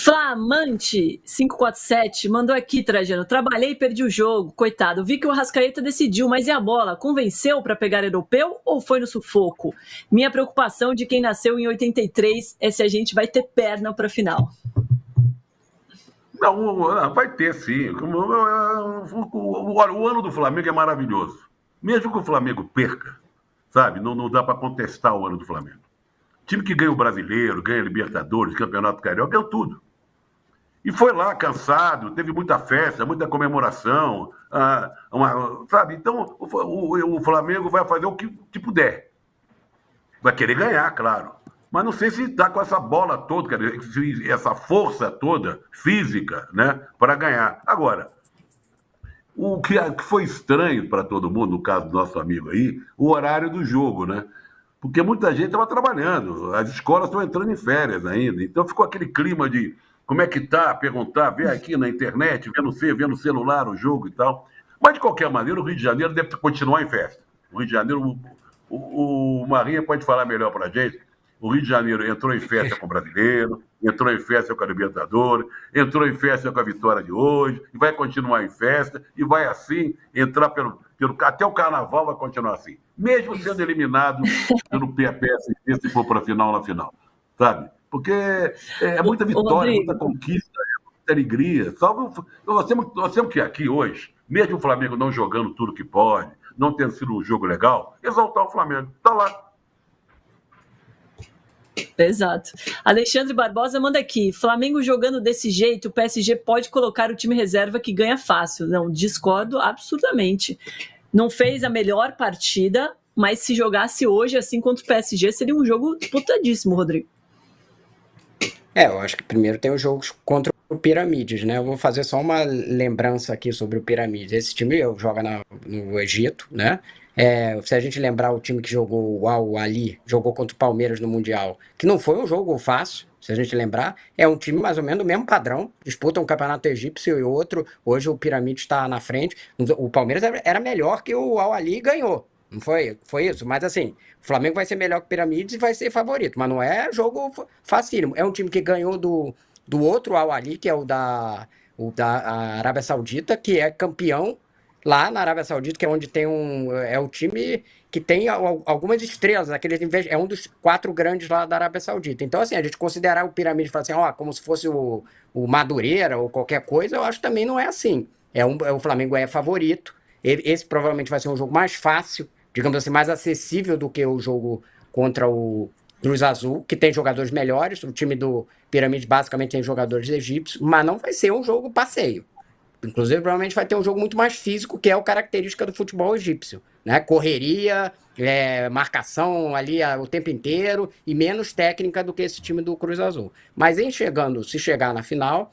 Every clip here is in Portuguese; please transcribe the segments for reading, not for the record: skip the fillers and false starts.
Flamante 547 mandou aqui, Trajano. Trabalhei e perdi o jogo, coitado. Vi que o Arrascaeta decidiu, mas e a bola? Convenceu para pegar europeu ou foi no sufoco? Minha preocupação de quem nasceu em 83 é se a gente vai ter perna para a final. Não, vai ter sim. O ano do Flamengo é maravilhoso. Mesmo que o Flamengo perca, sabe? Não dá para contestar o ano do Flamengo. Time que ganha o Brasileiro, ganha Libertadores, Campeonato Carioca, ganhou tudo. E foi lá, cansado, teve muita festa, muita comemoração, sabe? Então, o Flamengo vai fazer o que puder. Vai querer ganhar, claro. Mas não sei se está com essa bola toda, essa força toda física, né, para ganhar. Agora, o que foi estranho para todo mundo, no caso do nosso amigo aí, o horário do jogo, né? Porque muita gente estava trabalhando, as escolas estão entrando em férias ainda. Então ficou aquele clima de como é que tá, perguntar, ver aqui na internet, ver no celular o jogo e tal. Mas, de qualquer maneira, o Rio de Janeiro deve continuar em festa. O Rio de Janeiro, o Marinha pode falar melhor para a gente. O Rio de Janeiro entrou em festa com o Brasileiro, entrou em festa com a Libertadores, entrou em festa com a vitória de hoje, e vai continuar em festa, e vai assim entrar até o Carnaval vai continuar assim. Mesmo sendo eliminado pelo PSG, se for para a final na final. Sabe? Porque é muita vitória, muita conquista, muita alegria. Nós temos que aqui hoje, mesmo o Flamengo não jogando tudo que pode, não tendo sido um jogo legal, exaltar o Flamengo. Está lá. Exato. Alexandre Barbosa manda aqui. Flamengo jogando desse jeito, o PSG pode colocar o time reserva que ganha fácil. Não, discordo absurdamente. Não fez a melhor partida, mas se jogasse hoje assim contra o PSG, seria um jogo disputadíssimo, Rodrigo. Eu acho que primeiro tem os jogos contra o Piramides, né? Eu vou fazer só uma lembrança aqui sobre o Piramides. Esse time joga no Egito, né? Se a gente lembrar o time que jogou o Al-Ali, jogou contra o Palmeiras no Mundial, que não foi um jogo fácil, se a gente lembrar, é um time mais ou menos do mesmo padrão, disputa um campeonato egípcio e outro, hoje o Piramides está na frente, o Palmeiras era melhor que o Al-Ali e ganhou, não foi isso, mas assim, o Flamengo vai ser melhor que o Piramides e vai ser favorito, mas não é jogo facílimo, é um time que ganhou do outro Al-Ali, que é o da Arábia Saudita, que é campeão lá na Arábia Saudita, que é onde tem é o time que tem algumas estrelas, é um dos 4 grandes lá da Arábia Saudita. Então, assim, a gente considerar o Pirâmide e falar assim, como se fosse o Madureira ou qualquer coisa, eu acho que também não é assim. O Flamengo é favorito, esse provavelmente vai ser um jogo mais fácil, digamos assim, mais acessível do que o jogo contra o Cruz Azul, que tem jogadores melhores, o time do Pirâmide basicamente tem jogadores egípcios, mas não vai ser um jogo passeio. Inclusive, provavelmente vai ter um jogo muito mais físico, que é a característica do futebol egípcio, né? Correria, marcação ali o tempo inteiro e menos técnica do que esse time do Cruz Azul. Mas se chegar na final,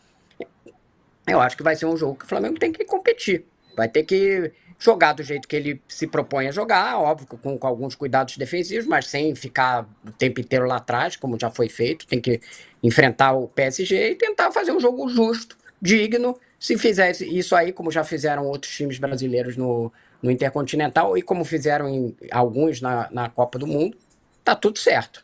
eu acho que vai ser um jogo que o Flamengo tem que competir. Vai ter que jogar do jeito que ele se propõe a jogar, óbvio, com alguns cuidados defensivos, mas sem ficar o tempo inteiro lá atrás, como já foi feito. Tem que enfrentar o PSG e tentar fazer um jogo justo, digno. Se fizer isso aí, como já fizeram outros times brasileiros no Intercontinental e como fizeram em alguns na Copa do Mundo, tá tudo certo.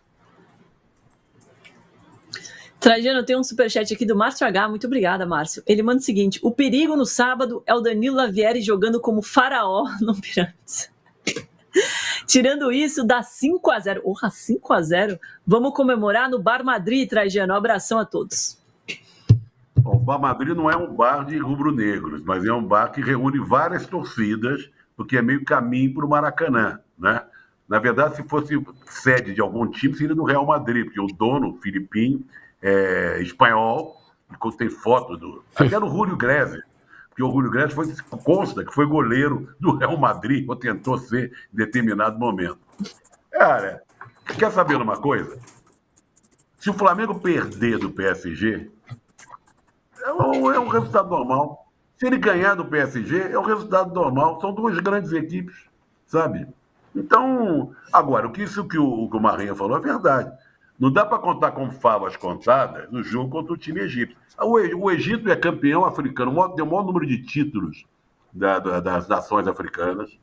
Trajano, tem um superchat aqui do Márcio H. Muito obrigada, Márcio. Ele manda o seguinte: o perigo no sábado é o Danilo Lavieri jogando como faraó no Pirâmides. Tirando isso, dá 5-0. 5-0? Vamos comemorar no Bar Madrid, Trajano. Um abração a todos. O Bar Madrid não é um bar de rubro-negros, mas é um bar que reúne várias torcidas, porque é meio caminho para o Maracanã, né? Na verdade, se fosse sede de algum time, seria do Real Madrid, porque o dono, Filipinho, é espanhol, tem foto até do Júlio Grésio, porque o Júlio Grésio consta que foi goleiro do Real Madrid, ou tentou ser em determinado momento. Cara, quer saber uma coisa? Se o Flamengo perder do PSG, é um resultado normal. Se ele ganhar do PSG, é um resultado normal. São 2 grandes equipes, sabe? Então, agora, isso que o Marinha falou é verdade. Não dá para contar como favas contadas no jogo contra o time egípcio. O Egito é campeão africano, tem o maior número de títulos das nações africanas.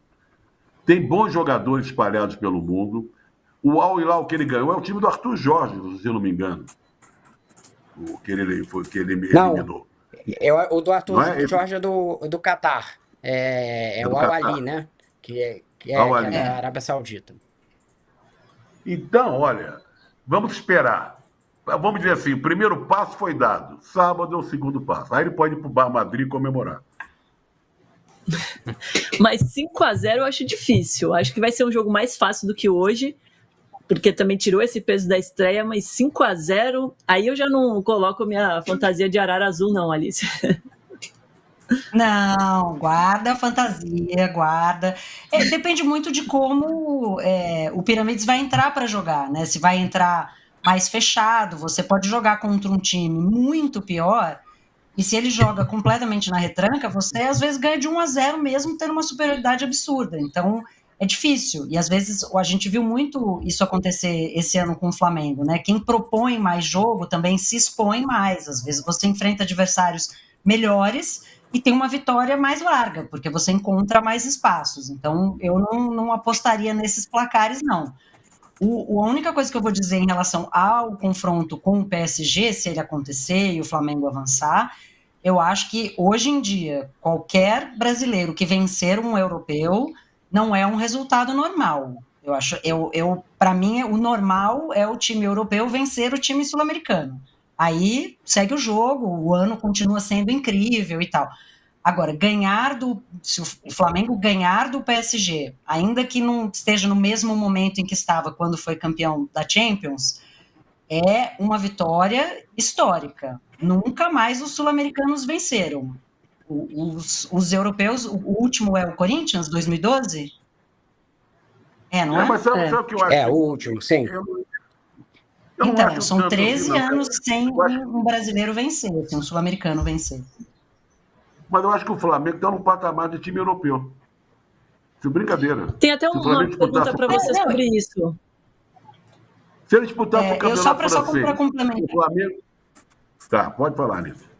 Tem bons jogadores espalhados pelo mundo. O Al Hilal que ele ganhou é o time do Arthur Jorge, se eu não me engano. Que ele Não, eliminou. o do Não Arthur é? Esse Jorge é do Catar. É é do o Al-Ahly, Catar. né? Ao Que é Ali. da É. Arábia Saudita. Então, olha, vamos esperar. Vamos dizer assim, o primeiro passo foi dado. Sábado é o segundo passo. Aí ele pode ir para o Bar Madrid comemorar. Mas 5-0 eu acho difícil. Acho que vai ser um jogo mais fácil do que hoje, porque também tirou esse peso da estreia, mas 5-0, aí eu já não coloco minha fantasia de arara azul, não, Alice. Não, guarda a fantasia, guarda. Depende muito de como o Pirâmides vai entrar para jogar, né? Se vai entrar mais fechado, você pode jogar contra um time muito pior, e se ele joga completamente na retranca, você às vezes ganha de 1-0 mesmo tendo uma superioridade absurda. Então é difícil. E às vezes a gente viu muito isso acontecer esse ano com o Flamengo, né? Quem propõe mais jogo também se expõe mais. Às vezes você enfrenta adversários melhores e tem uma vitória mais larga, porque você encontra mais espaços. Então eu não apostaria nesses placares, não. A única coisa que eu vou dizer em relação ao confronto com o PSG, se ele acontecer e o Flamengo avançar, eu acho que hoje em dia, qualquer brasileiro que vencer um europeu não é um resultado normal. Eu acho, para mim, o normal é o time europeu vencer o time sul-americano. Aí segue o jogo, o ano continua sendo incrível e tal. Agora, se o Flamengo ganhar do PSG, ainda que não esteja no mesmo momento em que estava quando foi campeão da Champions, é uma vitória histórica. Nunca mais os sul-americanos venceram. Os europeus, o último é o Corinthians, 2012? Não é? Mas sabe o que eu acho? O último, sim. Eu não Então, acho são tanto 13 assim, não. anos sem Eu acho, um brasileiro vencer, sem um sul-americano vencer. mas eu acho que o Flamengo está num patamar de time europeu. Isso é brincadeira. Tem até Se o uma Flamengo pergunta disputasse para você Não, sobre isso. Se ele disputasse o eu só campeonato para francês, complementar. o Flamengo. Tá, pode falar nisso.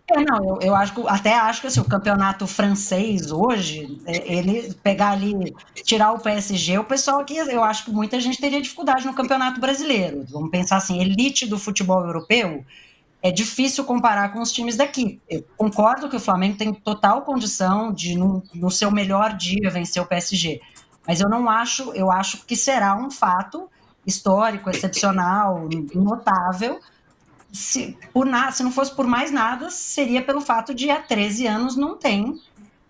Não, eu até acho que assim, o campeonato francês hoje, ele pegar ali, tirar o PSG, o pessoal aqui, eu acho que muita gente teria dificuldade no campeonato brasileiro. Vamos pensar assim, elite do futebol europeu, é difícil comparar com os times daqui. Eu concordo que o Flamengo tem total condição de, no seu melhor dia, vencer o PSG. Mas eu acho que será um fato histórico, excepcional, notável. Se não fosse por mais nada, seria pelo fato de há 13 anos não tem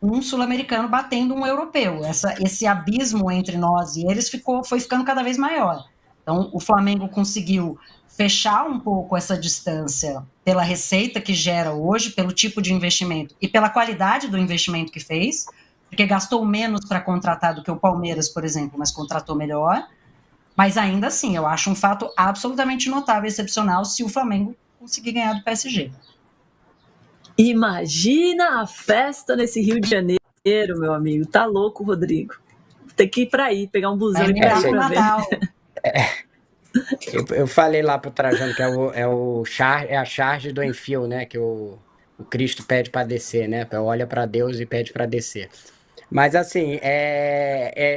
um sul-americano batendo um europeu. Esse abismo entre nós e eles foi ficando cada vez maior. Então, o Flamengo conseguiu fechar um pouco essa distância pela receita que gera hoje, pelo tipo de investimento e pela qualidade do investimento que fez, porque gastou menos para contratar do que o Palmeiras, por exemplo, mas contratou melhor. Mas ainda assim, eu acho um fato absolutamente notável e excepcional se o Flamengo conseguir ganhar do PSG. Imagina a festa nesse Rio de Janeiro, meu amigo. Tá louco, Rodrigo. Tem que ir para aí, pegar um busão e ir para aí para ver. Eu falei lá pro Trajano que é a charge do Enfio, né? Que o Cristo pede para descer, né? Olha para Deus e pede para descer. Mas assim,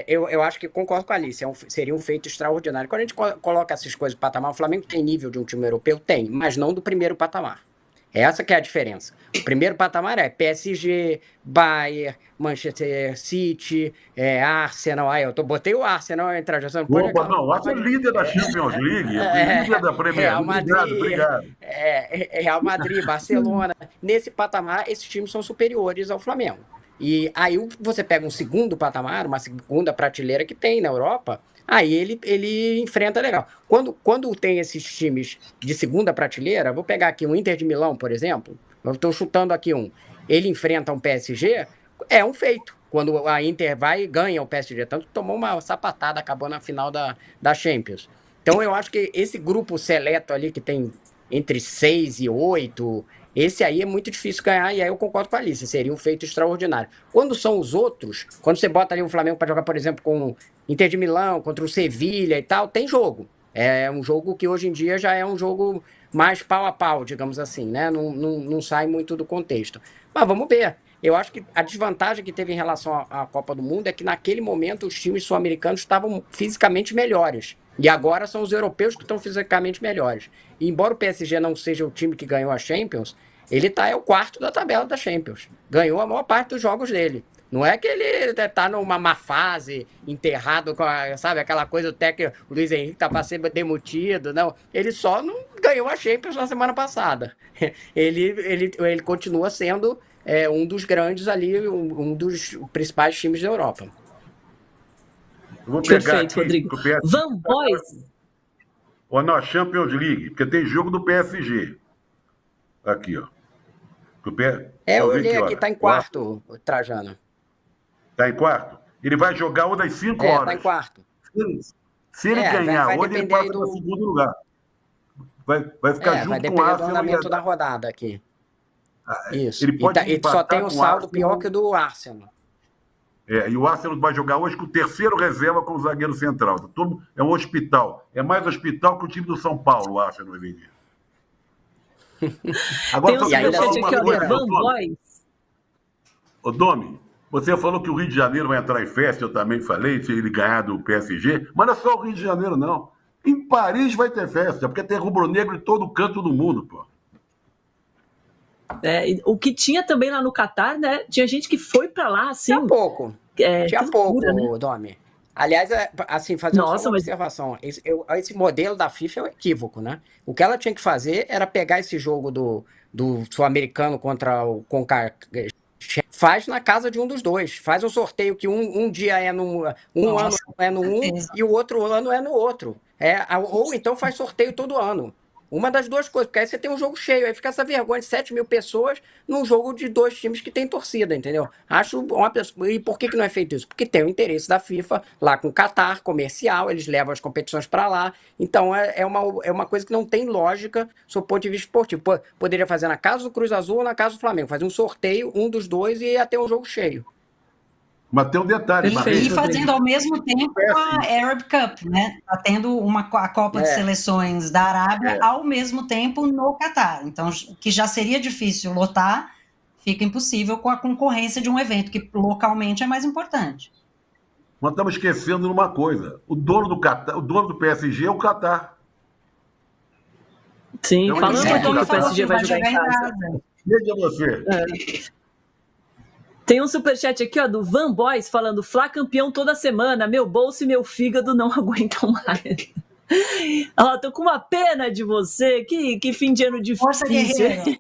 eu acho que concordo com a Alice, seria um feito extraordinário. Quando a gente coloca essas coisas no patamar, o Flamengo tem nível de um time europeu? Tem, mas não do primeiro patamar. Essa que é a diferença. O primeiro patamar é PSG, Bayern, Manchester City, Arsenal. Aí eu botei o Arsenal entrar, já não pode. Opa, não, o Arsenal é líder da Champions League, líder da Premier Real League. Madrid, Obrigado. Real Madrid, Barcelona. Nesse patamar, esses times são superiores ao Flamengo. E aí você pega um segundo patamar, uma segunda prateleira que tem na Europa, aí ele enfrenta legal. Quando tem esses times de segunda prateleira, vou pegar aqui um Inter de Milão, por exemplo, eu estou chutando aqui ele enfrenta um PSG, é um feito. Quando a Inter vai e ganha o PSG, tanto que tomou uma sapatada, acabou na final da Champions. Então eu acho que esse grupo seleto ali, que tem entre 6 e 8... Esse aí é muito difícil ganhar, e aí eu concordo com a Alice, seria um feito extraordinário. Quando são os outros, quando você bota ali o Flamengo para jogar, por exemplo, com o Inter de Milão, contra o Sevilha e tal, tem jogo. É um jogo que hoje em dia já é um jogo mais pau a pau, digamos assim, né? Não sai muito do contexto. Mas vamos ver. Eu acho que a desvantagem que teve em relação à Copa do Mundo é que naquele momento os times sul-americanos estavam fisicamente melhores. E agora são os europeus que estão fisicamente melhores. E embora o PSG não seja o time que ganhou a Champions, é o quarto da tabela da Champions. Ganhou a maior parte dos jogos dele. Não é que ele está numa má fase, enterrado com sabe, aquela coisa do técnico, o Luiz Henrique está para ser demitido, não. Ele só não ganhou a Champions na semana passada. Ele continua sendo um dos grandes ali, um dos principais times da Europa. Eu vou pegar Perfeito, aqui, Rodrigo. que o PSG Van Boys. ou na Champions League, porque tem jogo do PSG. Aqui, ó. Eu olhei aqui, tá em quarto, Trajano. Tá em quarto? Ele vai jogar uma das 5 Tá horas. em quarto. Se ele ganhar vai hoje, ele depender passa para o segundo lugar. Vai ficar vai junto com o depender do Arsenal. andamento da rodada aqui. Isso. Ele pode E só tem empatar um com o saldo Arsenal. pior que o do Arsenal. E o Arsenal vai jogar hoje com o terceiro reserva com o zagueiro central. É um hospital. É mais hospital que o time do São Paulo, o Arsenal, hoje em dia. Agora, Tem um E ainda superchat tem aqui, ó, do liderança. Van Boys. Ô, Domi, você falou que o Rio de Janeiro vai entrar em festa, eu também falei, se ele ganhar do PSG, mas não é só o Rio de Janeiro, não. Em Paris vai ter festa, porque tem rubro-negro em todo canto do mundo, pô. O que tinha também lá no Catar, né? Tinha gente que foi pra lá, assim. Tinha pouco. Tinha que pouco, loucura, né? Domi. Aliás, assim, fazendo Nossa, só uma mas- observação. Esse modelo da FIFA é um equívoco, né? O que ela tinha que fazer era pegar esse jogo do Sul-Americano contra o Conca. Faz na casa de um dos dois. Faz um sorteio que um dia é num. Nossa, ano é no um certeza. e o outro ano é no outro. Ou então faz sorteio todo ano. Uma das duas coisas, porque aí você tem um jogo cheio, aí fica essa vergonha de 7 mil pessoas num jogo de dois times que tem torcida, entendeu? Acho uma pessoa. E por que não é feito isso? Porque tem o interesse da FIFA lá com o Catar, comercial, eles levam as competições para lá. Então é uma coisa que não tem lógica sob o ponto de vista esportivo. Poderia fazer na casa do Cruz Azul ou na casa do Flamengo, fazer um sorteio, um dos dois, e ia ter um jogo cheio. Mas tem um detalhe, Perfeito. Maria. E fazendo ao mesmo tempo a Arab Cup, né? Tá tendo a Copa de Seleções da Arábia ao mesmo tempo no Catar. Então, que já seria difícil lotar, fica impossível com a concorrência de um evento que localmente é mais importante. Nós estamos esquecendo de uma coisa. O dono do PSG é o Catar. Sim, Então, falando ele então que o falou PSG vai jogar em casa. Veja você. Tem um superchat aqui, ó, do Van Boys, falando: Fla campeão toda semana, meu bolso e meu fígado não aguentam mais. Ó, tô com uma pena de você, que fim de ano difícil. Força, guerreiro.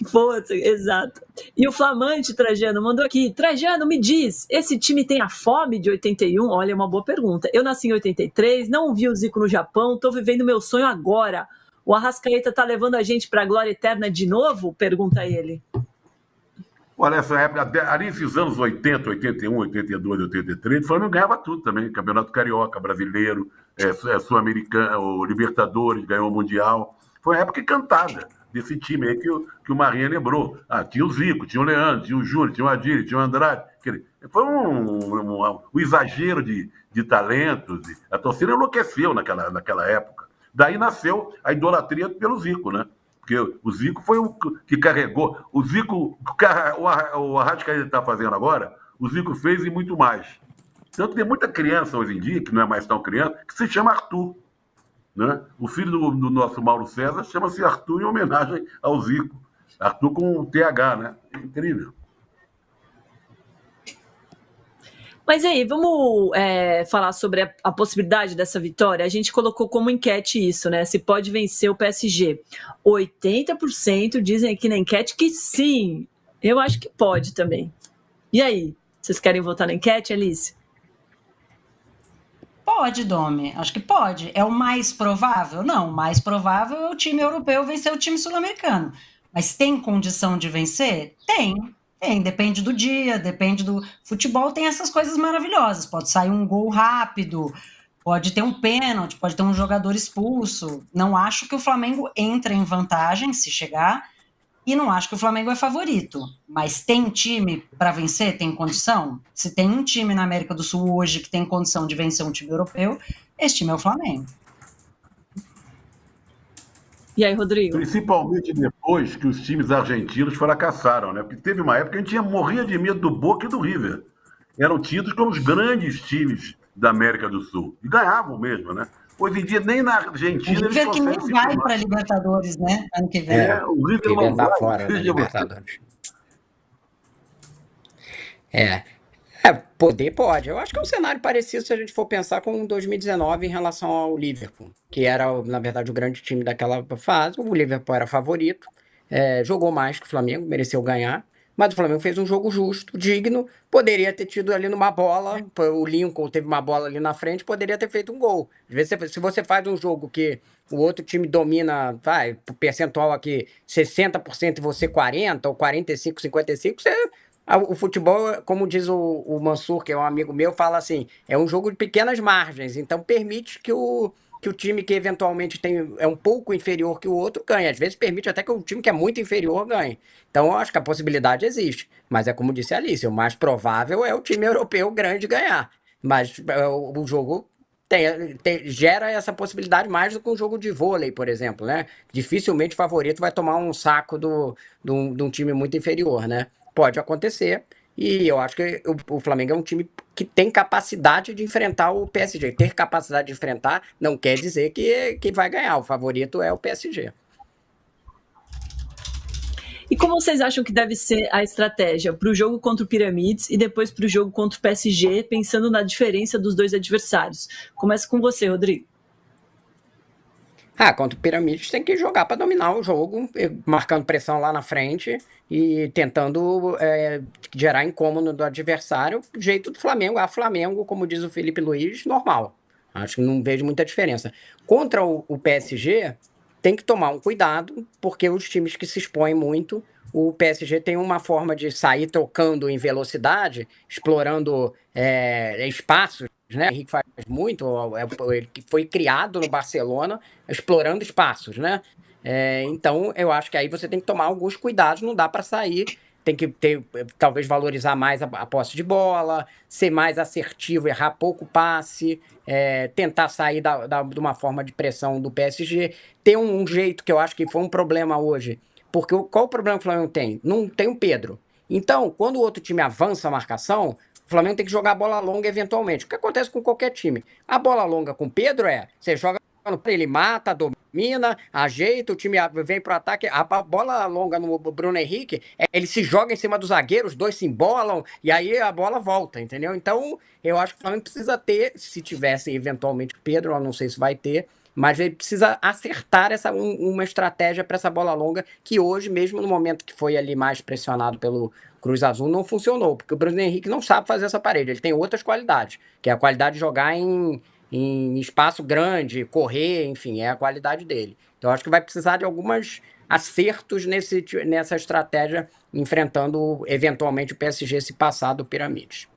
Força, exato. E o Flamante, Trajano, mandou aqui: Trajano, me diz, esse time tem a fome de 81? Olha, é uma boa pergunta. Eu nasci em 83, não vi o Zico no Japão, tô vivendo meu sonho agora. O Arrascaeta tá levando a gente pra glória eterna de novo? Pergunta ele. Olha, essa época, ali esses anos 80, 81, 82, 83, o Flamengo ganhava tudo também. Campeonato Carioca, Brasileiro, Sul-Americano, o Libertadores, ganhou o Mundial. Foi uma época encantada desse time aí que o Marinha lembrou. Tinha o Zico, tinha o Leandro, tinha o Júnior, tinha o Adílio, tinha o Andrade. Foi um exagero de talentos. A torcida enlouqueceu naquela época. Daí nasceu a idolatria pelo Zico, né? Porque o Zico foi o que carregou. O Zico, o Arrascaeta está fazendo agora, o Zico fez e muito mais. Tanto que tem muita criança hoje em dia, que não é mais tão criança, que se chama Arthur. Né? O filho do nosso Mauro César chama-se Arthur em homenagem ao Zico. Arthur com TH, né? É incrível. Mas aí, vamos falar sobre a possibilidade dessa vitória? A gente colocou como enquete isso, né? Se pode vencer o PSG. 80% dizem aqui na enquete que sim. Eu acho que pode também. E aí? Vocês querem votar na enquete, Alice? Pode, Domi. Acho que pode. É o mais provável? Não. O mais provável é o time europeu vencer o time sul-americano. Mas tem condição de vencer? Tem. Depende do dia, depende do futebol, tem essas coisas maravilhosas, pode sair um gol rápido, pode ter um pênalti, pode ter um jogador expulso. Não acho que o Flamengo entre em vantagem se chegar, e não acho que o Flamengo é favorito, mas tem time para vencer, tem condição? Se tem um time na América do Sul hoje que tem condição de vencer um time europeu, esse time é o Flamengo. E aí, Rodrigo? Principalmente depois que os times argentinos fracassaram, né? Porque teve uma época que a gente morria de medo do Boca e do River. Eram tidos como os grandes times da América do Sul. E ganhavam mesmo, né? Hoje em dia, nem na Argentina eles River que nem conseguem se vai firmar. para a Libertadores, né? Ano que vem. O River River não tá vai, fora da veja você. Libertadores. É. Poder pode. Eu acho que é um cenário parecido se a gente for pensar com 2019 em relação ao Liverpool, que era, na verdade, o grande time daquela fase. O Liverpool era favorito, jogou mais que o Flamengo, mereceu ganhar, mas o Flamengo fez um jogo justo, digno, poderia ter tido ali numa bola, o Lincoln teve uma bola ali na frente, poderia ter feito um gol. Às vezes, se você faz um jogo que o outro time domina, vai, percentual aqui 60% e você 40%, ou 45%, 55%, o futebol, como diz o Mansur, que é um amigo meu, fala assim, é um jogo de pequenas margens, então permite que o time que eventualmente é um pouco inferior que o outro ganhe. Às vezes permite até que o time que é muito inferior ganhe. Então eu acho que a possibilidade existe. Mas é como disse a Alice, o mais provável é o time europeu grande ganhar. Mas o jogo gera essa possibilidade mais do que um jogo de vôlei, por exemplo, né? Dificilmente o favorito vai tomar um saco de um time muito inferior, né? Pode acontecer. E eu acho que o Flamengo é um time que tem capacidade de enfrentar o PSG. Ter capacidade de enfrentar não quer dizer que vai ganhar. O favorito é o PSG. E como vocês acham que deve ser a estratégia para o jogo contra o Piramides e depois para o jogo contra o PSG, pensando na diferença dos dois adversários? Começa com você, Rodrigo. Contra o Piramides tem que jogar para dominar o jogo, marcando pressão lá na frente e tentando gerar incômodo do adversário, do jeito do Flamengo. Flamengo, como diz o Felipe Luiz, normal. Acho que não vejo muita diferença. Contra o PSG, tem que tomar um cuidado, porque os times que se expõem muito, o PSG tem uma forma de sair tocando em velocidade, explorando espaços, né? O Henrique faz muito, ele foi criado no Barcelona, explorando espaços, né? Então, eu acho que aí você tem que tomar alguns cuidados, não dá para sair, tem que talvez valorizar mais a posse de bola, ser mais assertivo, errar pouco passe, tentar sair de uma forma de pressão do PSG, ter um jeito que eu acho que foi um problema hoje, porque qual o problema que o Flamengo tem? Não tem o Pedro. Então, quando o outro time avança a marcação, o Flamengo tem que jogar a bola longa eventualmente. O que acontece com qualquer time? A bola longa com o Pedro você joga ele mata, domina, ajeita, o time vem pro ataque. A bola longa no Bruno Henrique, ele se joga em cima do zagueiro, os dois se embolam e aí a bola volta, entendeu? Então, eu acho que o Flamengo precisa ter, se tivesse eventualmente o Pedro, eu não sei se vai ter, mas ele precisa acertar uma estratégia para essa bola longa, que hoje, mesmo no momento que foi ali mais pressionado pelo Cruz Azul, não funcionou, porque o Bruno Henrique não sabe fazer essa parede, ele tem outras qualidades, que é a qualidade de jogar em espaço grande, correr, enfim, é a qualidade dele. Então, acho que vai precisar de alguns acertos nessa estratégia, enfrentando eventualmente o PSG se passar do Piramides.